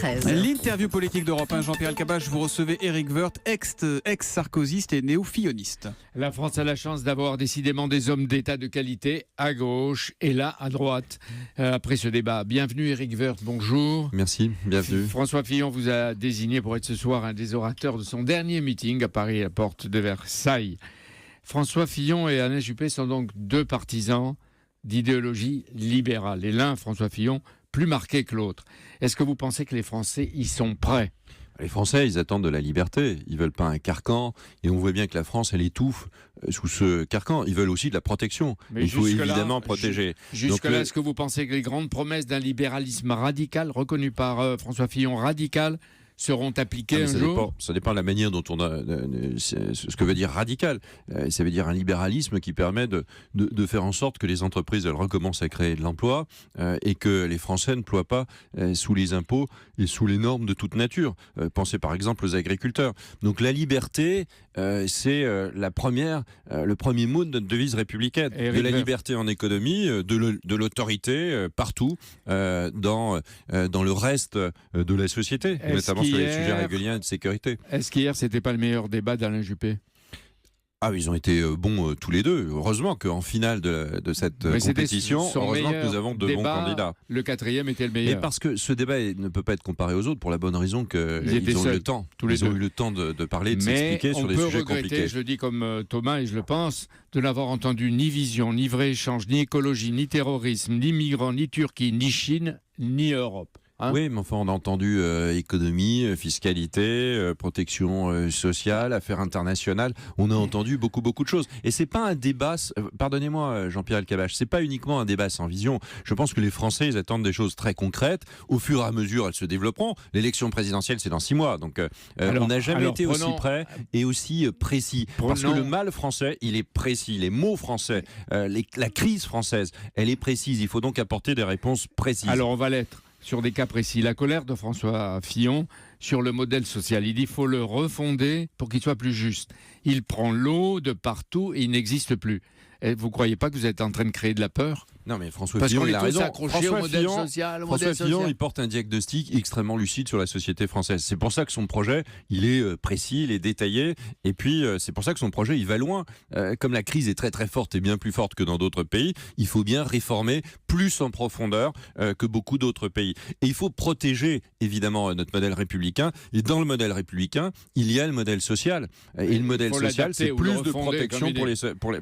L'interview politique d'Europe 1, Jean-Pierre Elkabbach, vous recevez Éric Woerth, ex-sarkozyste et néo-filloniste. La France a la chance d'avoir décidément des hommes d'État de qualité à gauche et là à droite. Après ce débat, bienvenue Éric Woerth, bonjour. Merci, bienvenue. François Fillon vous a désigné pour être ce soir un des orateurs de son dernier meeting à Paris, à la porte de Versailles. François Fillon et Alain Juppé sont donc deux partisans d'idéologie libérale. Et l'un, François Fillon, plus marqué que l'autre. Est-ce que vous pensez que les Français y sont prêts ? Les Français, ils attendent de la liberté. Ils veulent pas un carcan. Et on voit bien que la France, elle étouffe sous ce carcan. Ils veulent aussi de la protection. Mais il faut évidemment protéger. Jusque-là, est-ce que vous pensez que les grandes promesses d'un libéralisme radical, reconnu par François Fillon radical, seront appliquées un jour ? Ça dépend de la manière dont on a ce que veut dire radical. Ça veut dire un libéralisme qui permet de faire en sorte que les entreprises elles recommencent à créer de l'emploi et que les Français ne ploient pas sous les impôts et sous les normes de toute nature. Pensez par exemple aux agriculteurs. Donc la liberté, c'est le premier mot de notre devise républicaine. De la liberté en économie, de l'autorité partout dans le reste de la société, notamment sur les sujets régaliens et de sécurité. Est-ce qu'hier, c'était pas le meilleur débat d'Alain Juppé ? Ah, ils ont été bons tous les deux. Heureusement qu'en finale de cette compétition, heureusement que nous avons deux bons candidats. Le quatrième était le meilleur. Et parce que ce débat ne peut pas être comparé aux autres pour la bonne raison qu'ils ont eu le temps. Ils ont eu le temps de parler, de s'expliquer sur des sujets compliqués. Je le dis comme Thomas et je le pense, de n'avoir entendu ni vision, ni vrai échange, ni écologie, ni terrorisme, ni migrants, ni Turquie, ni Chine, ni Europe. Oui, mais enfin, on a entendu économie, fiscalité, protection sociale, affaires internationales. On a entendu beaucoup de choses. Et c'est pas un débat. Pardonnez-moi, Jean-Pierre Elkabbach, c'est pas uniquement un débat sans vision. Je pense que les Français, ils attendent des choses très concrètes. Au fur et à mesure, elles se développeront. L'élection présidentielle, c'est dans 6 mois. Donc, on n'a jamais été aussi près et aussi précis. Parce que le mal français, il est précis. Les mots français, la crise française, elle est précise. Il faut donc apporter des réponses précises. Alors, on va l'être. Sur des cas précis, la colère de François Fillon sur le modèle social. Il dit qu'il faut le refonder pour qu'il soit plus juste. Il prend l'eau de partout et il n'existe plus. Et vous ne croyez pas que vous êtes en train de créer de la peur ? Non, mais François Fillon, il a raison. François Fillon, il porte un diagnostic extrêmement lucide sur la société française. C'est pour ça que son projet, il est précis, il est détaillé. Et puis, c'est pour ça que son projet, il va loin. Comme la crise est très très forte et bien plus forte que dans d'autres pays, il faut bien réformer plus en profondeur que beaucoup d'autres pays. Et il faut protéger, évidemment, notre modèle républicain. Et dans le modèle républicain, il y a le modèle social. Et le modèle social, c'est plus de protection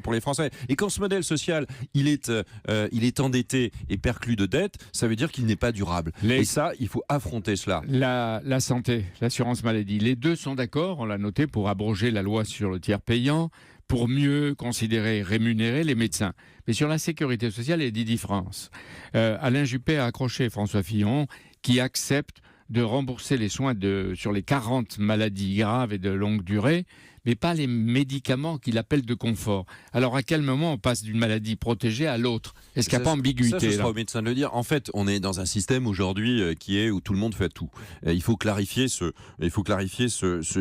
pour les Français. Et quand ce modèle social, il est endetté et perclus de dettes, ça veut dire qu'il n'est pas durable. Et ça, il faut affronter cela. La santé, l'assurance maladie, les deux sont d'accord, on l'a noté, pour abroger la loi sur le tiers payant, pour mieux considérer et rémunérer les médecins. Mais sur la sécurité sociale, il y a des différences. Alain Juppé a accroché François Fillon, qui accepte de rembourser les soins sur les 40 maladies graves et de longue durée, mais pas les médicaments qu'il appelle de confort. Alors à quel moment on passe d'une maladie protégée à l'autre ? Est-ce qu'il n'y a pas ambiguïté ? Ça, ce sera au médecin de le dire. En fait, on est dans un système aujourd'hui où tout le monde fait tout. Il faut clarifier ce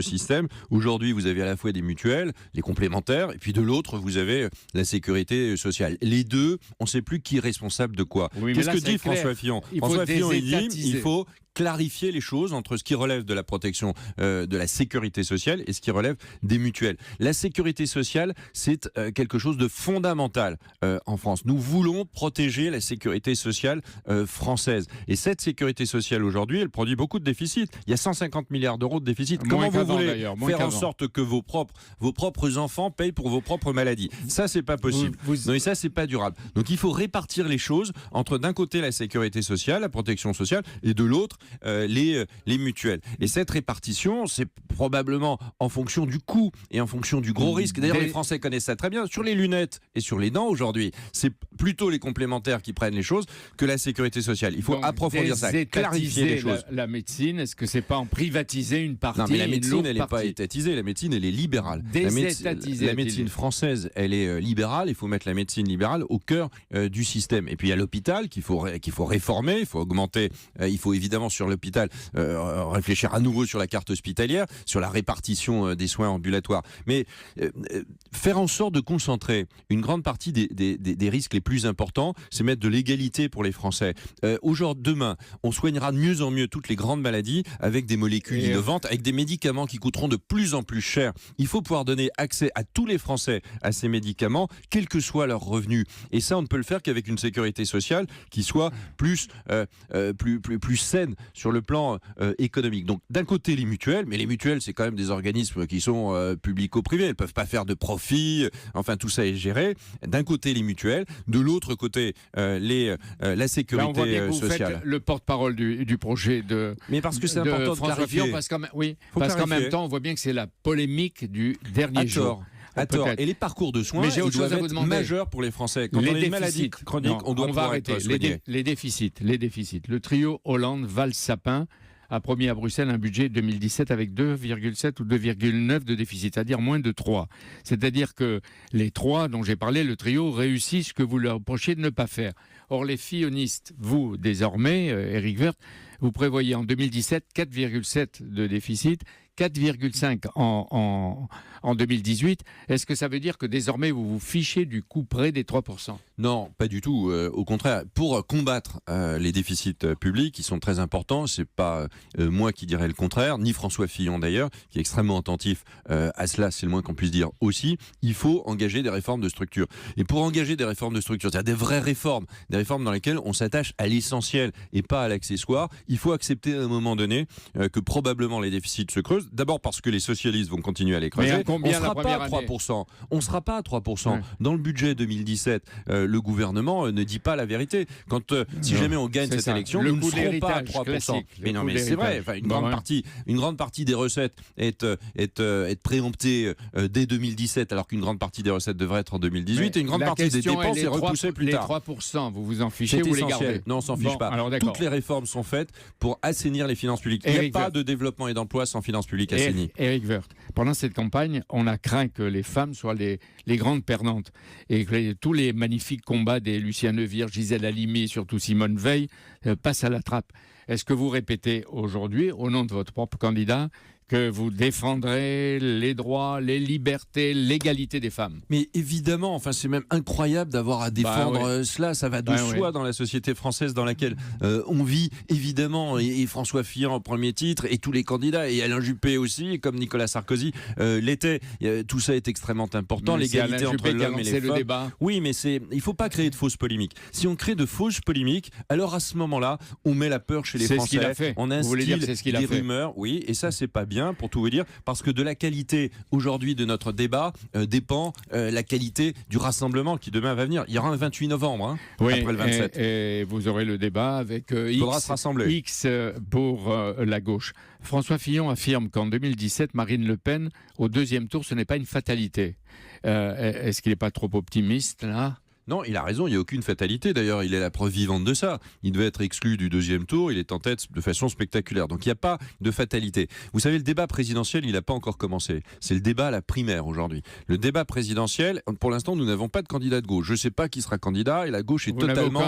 système. Aujourd'hui, vous avez à la fois des mutuelles, les complémentaires, et puis de l'autre, vous avez la sécurité sociale. Les deux, on ne sait plus qui est responsable de quoi. Oui, qu'est-ce que dit François Fillon ? François Fillon, il dit il faut clarifier les choses entre ce qui relève de la protection de la sécurité sociale et ce qui relève des mutuelles. La sécurité sociale, c'est quelque chose de fondamental en France. Nous voulons protéger la sécurité sociale française. Et cette sécurité sociale aujourd'hui, elle produit beaucoup de déficits. Il y a 150 milliards d'euros de déficit. Comment vous voulez faire en sorte que vos propres enfants payent pour vos propres maladies ? Ça, c'est pas possible. Non, et ça, c'est pas durable. Donc, il faut répartir les choses entre d'un côté la sécurité sociale, la protection sociale, et de l'autre les mutuelles. Et cette répartition, c'est probablement en fonction du coût et en fonction du gros risque. D'ailleurs, les Français connaissent ça très bien. Sur les lunettes et sur les dents aujourd'hui, c'est plutôt les complémentaires qui prennent les choses que la sécurité sociale. Il faut approfondir ça, clarifier les choses. La médecine, est-ce que c'est pas en privatiser une partie ? Non, mais la médecine, elle n'est pas étatisée. La médecine, elle est libérale. La médecine française, elle est libérale. Il faut mettre la médecine libérale au cœur du système. Et puis il y a l'hôpital qu'il faut réformer. Il faut augmenter. Il faut évidemment sur l'hôpital, réfléchir à nouveau sur la carte hospitalière, sur la répartition des soins ambulatoires. Mais faire en sorte de concentrer une grande partie des risques les plus importants, c'est mettre de l'égalité pour les Français. Aujourd'hui, demain, on soignera de mieux en mieux toutes les grandes maladies avec des molécules innovantes, avec des médicaments qui coûteront de plus en plus cher. Il faut pouvoir donner accès à tous les Français à ces médicaments, quels que soient leurs revenus. Et ça, on ne peut le faire qu'avec une sécurité sociale qui soit plus saine sur le plan économique. Donc, d'un côté, les mutuelles, mais les mutuelles, c'est quand même des organismes qui sont publico-privés. Elles ne peuvent pas faire de profit. Enfin, tout ça est géré. D'un côté, les mutuelles. De l'autre côté, la sécurité sociale. Le porte-parole du projet de. Mais parce que c'est important de clarifier. Fillon, parce qu'en même temps, on voit bien que c'est la polémique du dernier jour. À tort. Et les parcours de soins, ils doivent être majeurs pour les Français. Quand on a une maladie chronique, on doit pouvoir être soigné. Les déficits. Le trio Hollande-Valls-Sapin a promis à Bruxelles un budget 2017 avec 2,7 ou 2,9 de déficit, c'est-à-dire moins de 3. C'est-à-dire que les trois dont j'ai parlé, le trio, réussissent ce que vous leur reprochez de ne pas faire. Or, les fillonistes, vous, désormais, Éric Woerth, vous prévoyez en 2017 4,7 de déficit, 4,5 en 2018. Est-ce que ça veut dire que désormais vous vous fichez du coup près des 3%? Non, pas du tout. Au contraire, pour combattre les déficits publics, qui sont très importants, c'est pas moi qui dirais le contraire, ni François Fillon d'ailleurs, qui est extrêmement attentif à cela, c'est le moins qu'on puisse dire aussi. Il faut engager des réformes de structure. Et pour engager des réformes de structure, c'est-à-dire des vraies réformes, des réformes dans lesquelles on s'attache à l'essentiel et pas à l'accessoire, il faut accepter à un moment donné que probablement les déficits se creusent. D'abord parce que les socialistes vont continuer à les creuser. On ne sera pas à 3%. On ne sera pas à 3%. Ouais. Dans le budget 2017, le gouvernement ne dit pas la vérité. Si jamais on gagne cette élection, nous ne serons pas à 3%. Mais non, mais c'est vrai. Enfin, une grande partie des recettes est préemptée dès 2017, alors qu'une grande partie des recettes devrait être en 2018. Et une grande partie des dépenses est repoussée plus tard. Les 3%, vous vous en fichez, vous les gardez? Non, on s'en fiche pas. Alors, toutes les réformes sont faites pour assainir les finances publiques. Il n'y a pas de développement et d'emploi sans finances publiques assainies. Éric Woerth, pendant cette campagne, on a craint que les femmes soient les grandes perdantes et que tous les magnifiques combats des Lucien Neuwirth, Gisèle Halimi et surtout Simone Veil passent à la trappe. Est-ce que vous répétez aujourd'hui, au nom de votre propre candidat, que vous défendrez les droits, les libertés, l'égalité des femmes? Mais évidemment, enfin c'est même incroyable d'avoir à défendre cela. Ça va de soi dans la société française dans laquelle on vit, évidemment. Et François Fillon en premier titre, et tous les candidats, et Alain Juppé aussi, et comme Nicolas Sarkozy l'était. Tout ça est extrêmement important. L'égalité entre l'homme et les femmes. Débat. Oui, mais il ne faut pas créer de fausses polémiques. Si on crée de fausses polémiques, alors à ce moment-là, on met la peur chez les Français. C'est ce qu'il a fait. On instille des rumeurs. Oui, et ça, c'est pas bien. Pour tout vous dire, parce que de la qualité aujourd'hui de notre débat dépend la qualité du rassemblement qui demain va venir. Il y aura un 28 novembre après le 27. Et vous aurez le débat avec X pour la gauche. François Fillon affirme qu'en 2017, Marine Le Pen, au deuxième tour, ce n'est pas une fatalité. Est-ce qu'il n'est pas trop optimiste là ? Non, il a raison, il n'y a aucune fatalité. D'ailleurs, il est la preuve vivante de ça. Il devait être exclu du deuxième tour, il est en tête de façon spectaculaire. Donc il n'y a pas de fatalité. Vous savez, le débat présidentiel, il n'a pas encore commencé. C'est le débat à la primaire aujourd'hui. Le débat présidentiel, pour l'instant, nous n'avons pas de candidat de gauche. Je ne sais pas qui sera candidat et la gauche est totalement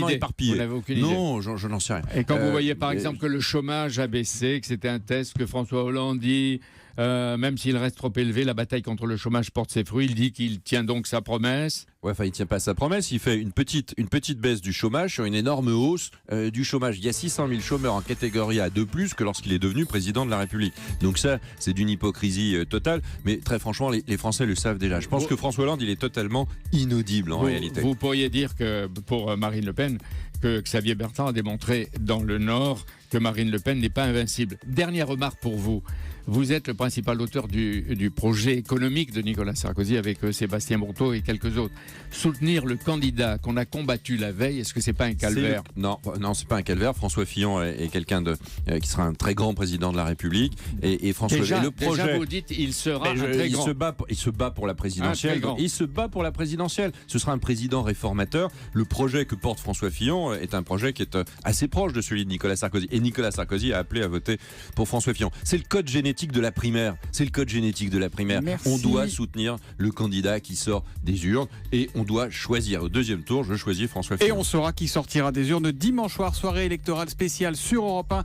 éparpillée. Vous n'avez aucune idée. Non, je n'en sais rien. Et quand vous voyez par exemple que le chômage a baissé, que c'était un test que François Hollande dit... même s'il reste trop élevé, la bataille contre le chômage porte ses fruits. Il dit qu'il tient donc sa promesse. Ouais, enfin, il ne tient pas sa promesse. Il fait une petite baisse du chômage sur une énorme hausse du chômage. Il y a 600 000 chômeurs en catégorie A de plus que lorsqu'il est devenu président de la République. Donc ça, c'est d'une hypocrisie totale. Mais très franchement, les Français le savent déjà. Je pense que François Hollande, il est totalement inaudible en réalité. Vous pourriez dire que pour Marine Le Pen, que Xavier Bertrand a démontré dans le Nord que Marine Le Pen n'est pas invincible. Dernière remarque pour vous. Vous êtes le principal auteur du projet économique de Nicolas Sarkozy avec Sébastien Bourteau et quelques autres. Soutenir le candidat qu'on a combattu la veille, est-ce que c'est pas un calvaire ? Non, c'est pas un calvaire. François Fillon est quelqu'un qui sera un très grand président de la République. Et François, déjà, le projet. Déjà vous dites, il sera un très grand. Il se bat pour la présidentielle. Il se bat pour la présidentielle. Ce sera un président réformateur. Le projet que porte François Fillon est un projet qui est assez proche de celui de Nicolas Sarkozy. et Nicolas Sarkozy a appelé à voter pour François Fillon. C'est le code génétique de la primaire. Merci. On doit soutenir le candidat qui sort des urnes et on doit choisir. Au deuxième tour, je choisis François Fillon. Et on saura qui sortira des urnes dimanche soir, soirée électorale spéciale sur Europe 1.